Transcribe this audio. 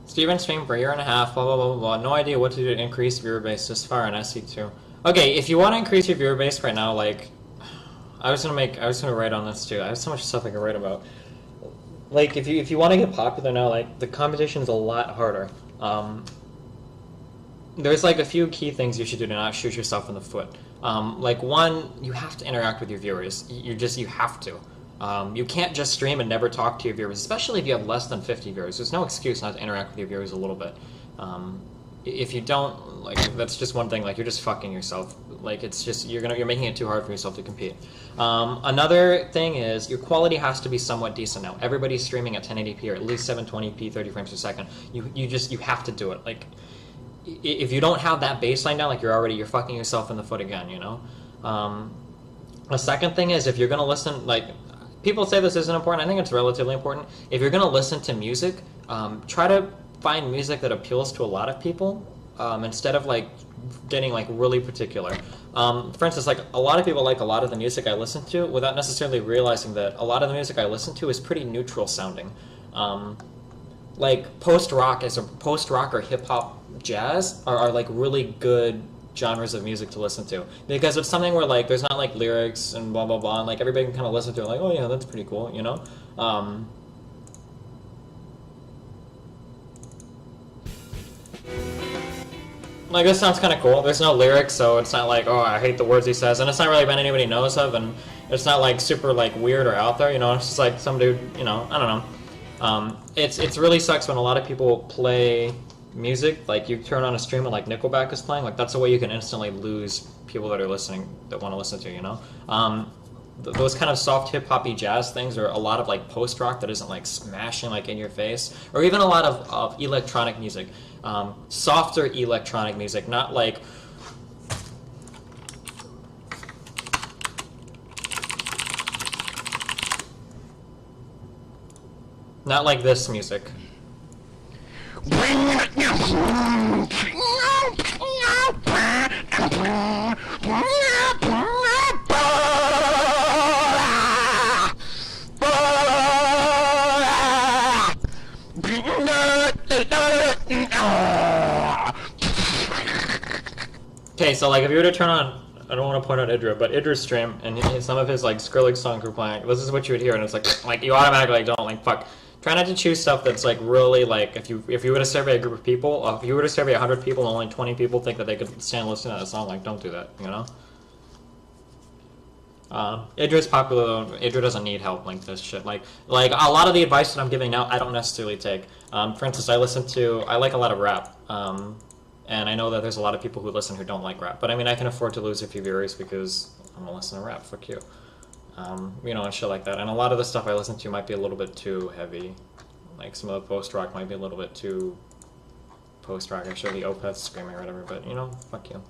Steven streamed for a year and a half, blah, blah, blah, blah, blah. No idea what to do to increase viewer base this far in SC2. Okay, if you want to increase your viewer base right now, like, I was gonna write on this too. I have so much stuff I can write about. Like, if you want to get popular now, like, the competition is a lot harder. There's, like, a few key things you should do to not shoot yourself in the foot. Like, one, you have to interact with your viewers. You have to. You can't just stream and never talk to your viewers, especially if you have less than 50 viewers. There's no excuse not to interact with your viewers a little bit. If you don't, like, that's just one thing. Like, you're just fucking yourself. Like, it's just you're making it too hard for yourself to compete. Another thing is your quality has to be somewhat decent now. Everybody's streaming at 1080p or at least 720p, 30 frames per second. You have to do it. Like, if you don't have that baseline down, like, you're fucking yourself in the foot again. You know. A second thing is if you're gonna listen, like, people say this isn't important. I think it's relatively important. If you're gonna listen to music, try to find music that appeals to a lot of people instead of, like, getting, like, really particular. For instance, like, a lot of people like a lot of the music I listen to without necessarily realizing that a lot of the music I listen to is pretty neutral sounding. Like, post-rock or hip-hop jazz are like really good genres of music to listen to, because it's something where, like, there's not, like, lyrics and blah blah blah, and, like, everybody can kind of listen to it like, oh yeah, that's pretty cool, you know. Like, this sounds kind of cool. There's no lyrics, so it's not like, oh, I hate the words he says, and it's not really a band anybody knows of, and it's not, like, super, like, weird or out there, you know. It's just like some dude, you know. I don't know. It's really sucks when a lot of people play music, like, you turn on a stream and, like, Nickelback is playing. Like, that's the way you can instantly lose people that are listening, that want to listen to, you know. Those kind of soft hip-hoppy jazz things, or a lot of, like, post-rock that isn't, like, smashing, like, in your face, or even a lot of electronic music, softer electronic music, not like this music. Okay, so, like, if you were to turn on, I don't want to point out Idra, but Idra's stream, and some of his, like, Skrillex songs were playing, this is what you would hear, and it's like you automatically, like, don't, like, fuck. Try not to choose stuff that's, like, really, like, if you were to survey a group of people, if you were to survey 100 people and only 20 people think that they could stand listening to that song, like, don't do that, you know? Idra's popular, though. Idra doesn't need help like this shit. Like, a lot of the advice that I'm giving now, I don't necessarily take. For instance, I like a lot of rap. And I know that there's a lot of people who listen who don't like rap. But, I mean, I can afford to lose a few viewers because I'm gonna listen to rap. Fuck you. You know, and shit like that. And a lot of the stuff I listen to might be a little bit too heavy. Like, some of the post-rock might be a little bit too post-rock. I show the Opeth screaming or whatever, but, you know, fuck you.